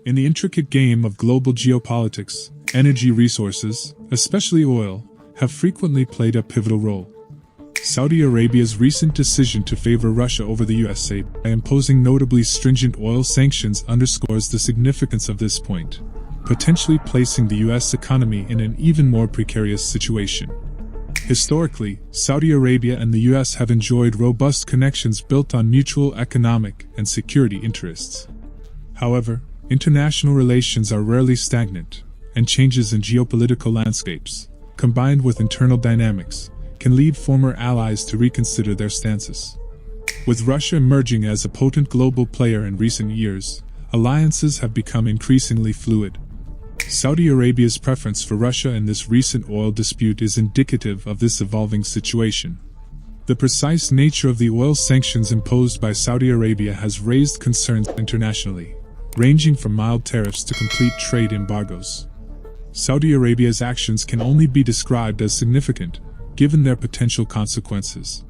In the intricate game of global geopolitics, energy resources, especially oil, have frequently played a pivotal role. Saudi Arabia's recent decision to favor Russia over the USA by imposing notably stringent oil sanctions underscores the significance of this point, potentially placing the US economy in an even more precarious situation. Historically, Saudi Arabia and the US have enjoyed robust connections built on mutual economic and security interests. However, international relations are rarely stagnant, and changes in geopolitical landscapes, combined with internal dynamics, can lead former allies to reconsider their stances. With Russia emerging as a potent global player in recent years, alliances have become increasingly fluid. Saudi Arabia's preference for Russia in this recent oil dispute is indicative of this evolving situation. The precise nature of the oil sanctions imposed by Saudi Arabia has raised concerns internationally, ranging from mild tariffs to complete trade embargoes. Saudi Arabia's actions can only be described as significant, given their potential consequences.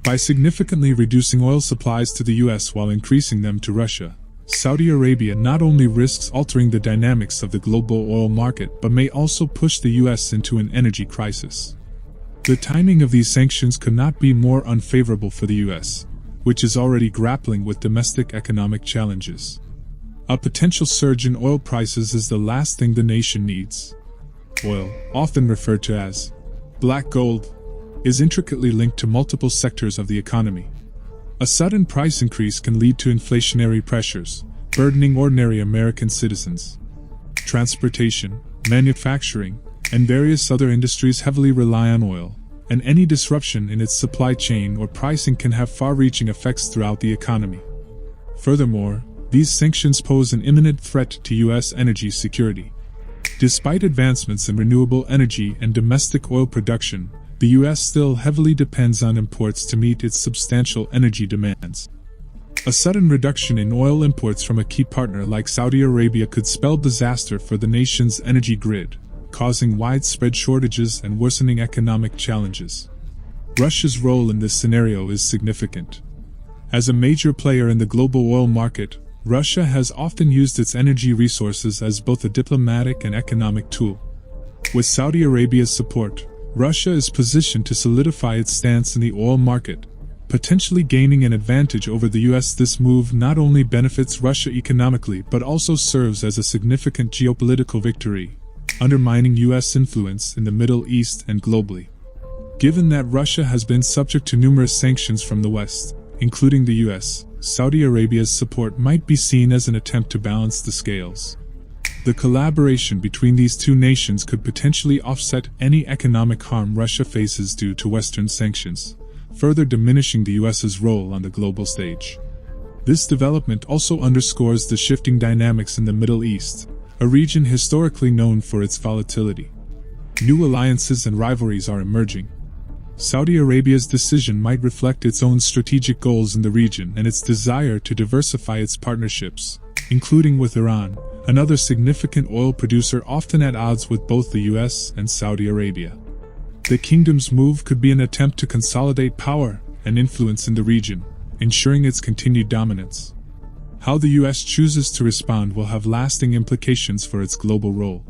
By significantly reducing oil supplies to the US while increasing them to Russia, Saudi Arabia not only risks altering the dynamics of the global oil market but may also push the US into an energy crisis. The timing of these sanctions could not be more unfavorable for the US, which is already grappling with domestic economic challenges. A potential surge in oil prices is the last thing the nation needs. Oil, often referred to as black gold, is intricately linked to multiple sectors of the economy. A sudden price increase can lead to inflationary pressures, burdening ordinary American citizens. Transportation, manufacturing, and various other industries heavily rely on oil, and any disruption in its supply chain or pricing can have far-reaching effects throughout the economy. Furthermore, these sanctions pose an imminent threat to U.S. energy security. Despite advancements in renewable energy and domestic oil production, the U.S. still heavily depends on imports to meet its substantial energy demands. A sudden reduction in oil imports from a key partner like Saudi Arabia could spell disaster for the nation's energy grid, causing widespread shortages and worsening economic challenges. Russia's role in this scenario is significant. As a major player in the global oil market, Russia has often used its energy resources as both a diplomatic and economic tool. With Saudi Arabia's support, Russia is positioned to solidify its stance in the oil market, potentially gaining an advantage over the US. This move not only benefits Russia economically but also serves as a significant geopolitical victory, undermining US influence in the Middle East and globally. Given that Russia has been subject to numerous sanctions from the West, including the US, Saudi Arabia's support might be seen as an attempt to balance the scales. The collaboration between these two nations could potentially offset any economic harm Russia faces due to Western sanctions, further diminishing the US's role on the global stage. This development also underscores the shifting dynamics in the Middle East, a region historically known for its volatility. New alliances and rivalries are emerging. Saudi Arabia's decision might reflect its own strategic goals in the region and its desire to diversify its partnerships, including with Iran, another significant oil producer often at odds with both the US and Saudi Arabia. The kingdom's move could be an attempt to consolidate power and influence in the region, ensuring its continued dominance. How the US chooses to respond will have lasting implications for its global role.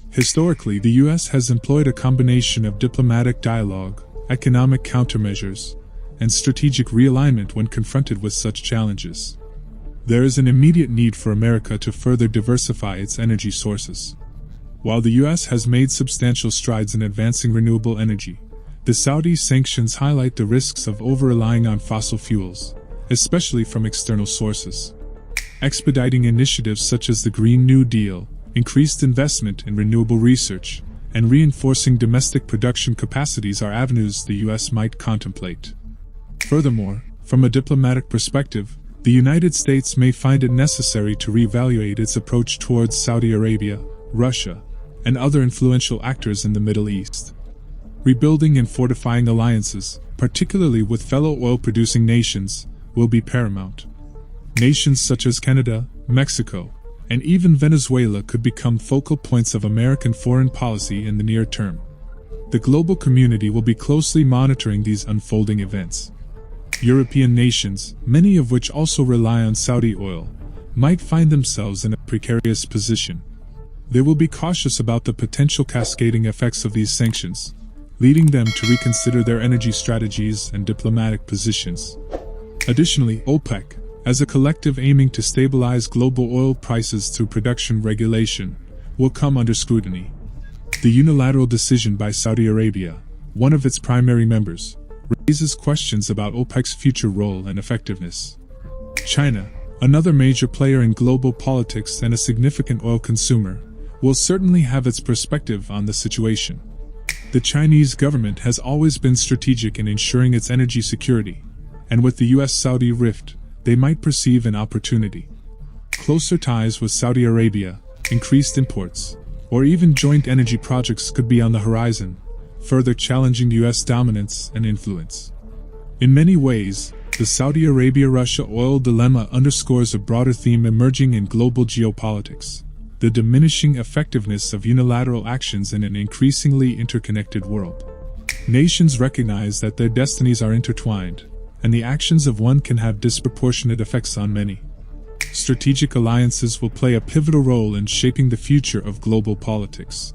Historically, the US has employed a combination of diplomatic dialogue, economic countermeasures, and strategic realignment when confronted with such challenges. There is an immediate need for America to further diversify its energy sources. While the US has made substantial strides in advancing renewable energy, the Saudi sanctions highlight the risks of over-relying on fossil fuels, especially from external sources. Expediting initiatives such as the Green New Deal, increased investment in renewable research, and reinforcing domestic production capacities are avenues the US might contemplate. Furthermore, from a diplomatic perspective, the United States may find it necessary to reevaluate its approach towards Saudi Arabia, Russia, and other influential actors in the Middle East. Rebuilding and fortifying alliances, particularly with fellow oil-producing nations, will be paramount. Nations such as Canada, Mexico, and even Venezuela could become focal points of American foreign policy in the near term. The global community will be closely monitoring these unfolding events. European nations, many of which also rely on Saudi oil, might find themselves in a precarious position. They will be cautious about the potential cascading effects of these sanctions, leading them to reconsider their energy strategies and diplomatic positions. Additionally, OPEC, as a collective aiming to stabilize global oil prices through production regulation, will come under scrutiny. The unilateral decision by Saudi Arabia, one of its primary members, raises questions about OPEC's future role and effectiveness. China, another major player in global politics and a significant oil consumer, will certainly have its perspective on the situation. The Chinese government has always been strategic in ensuring its energy security, and with the US-Saudi rift, they might perceive an opportunity. Closer ties with Saudi Arabia, increased imports, or even joint energy projects could be on the horizon, further challenging US dominance and influence. In many ways, the Saudi Arabia-Russia oil dilemma underscores a broader theme emerging in global geopolitics: the diminishing effectiveness of unilateral actions in an increasingly interconnected world. Nations recognize that their destinies are intertwined, and the actions of one can have disproportionate effects on many. Strategic alliances will play a pivotal role in shaping the future of global politics.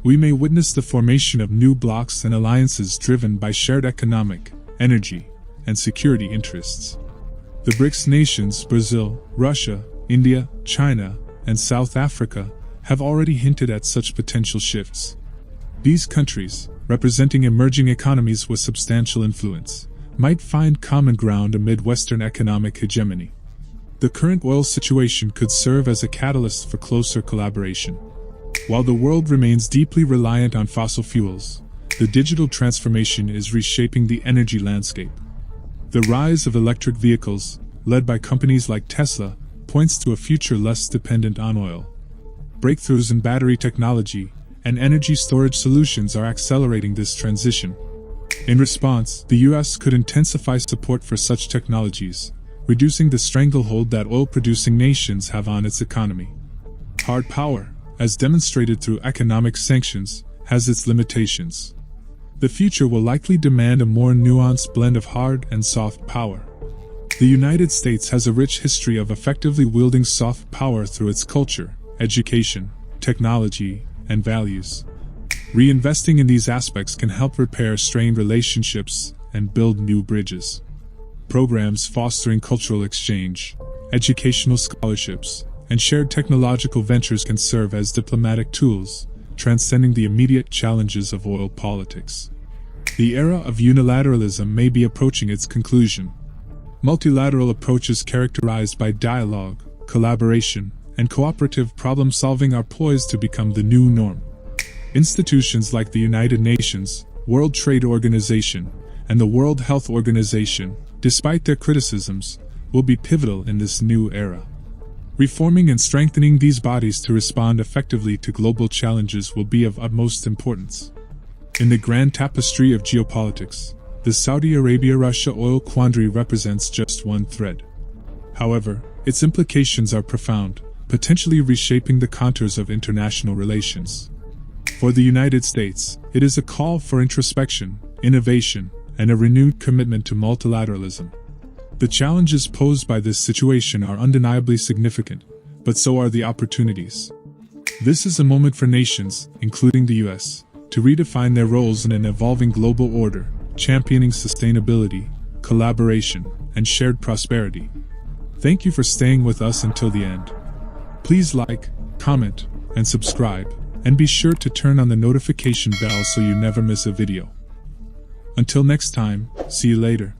We may witness the formation of new blocs and alliances driven by shared economic, energy, and security interests. The BRICS nations, Brazil, Russia, India, China, and South Africa, have already hinted at such potential shifts. These countries, representing emerging economies with substantial influence, might find common ground amid Western economic hegemony. The current oil situation could serve as a catalyst for closer collaboration. While the world remains deeply reliant on fossil fuels, the digital transformation is reshaping the energy landscape. The rise of electric vehicles, led by companies like Tesla, points to a future less dependent on oil. Breakthroughs in battery technology and energy storage solutions are accelerating this transition. In response, the US could intensify support for such technologies, reducing the stranglehold that oil-producing nations have on its economy. Hard power, as demonstrated through economic sanctions, has its limitations. The future will likely demand a more nuanced blend of hard and soft power. The United States has a rich history of effectively wielding soft power through its culture, education, technology, and values. Reinvesting in these aspects can help repair strained relationships and build new bridges. Programs fostering cultural exchange, educational scholarships, and shared technological ventures can serve as diplomatic tools, transcending the immediate challenges of oil politics. The era of unilateralism may be approaching its conclusion. Multilateral approaches characterized by dialogue, collaboration, and cooperative problem-solving are poised to become the new norm. Institutions like the United Nations, World Trade Organization, and the World Health Organization, despite their criticisms, will be pivotal in this new era. Reforming and strengthening these bodies to respond effectively to global challenges will be of utmost importance. In the grand tapestry of geopolitics, the Saudi Arabia-Russia oil quandary represents just one thread. However, its implications are profound, potentially reshaping the contours of international relations. For the United States, it is a call for introspection, innovation, and a renewed commitment to multilateralism. The challenges posed by this situation are undeniably significant, but so are the opportunities. This is a moment for nations, including the US, to redefine their roles in an evolving global order, championing sustainability, collaboration, and shared prosperity. Thank you for staying with us until the end. Please like, comment, and subscribe, and be sure to turn on the notification bell so you never miss a video. Until next time, see you later.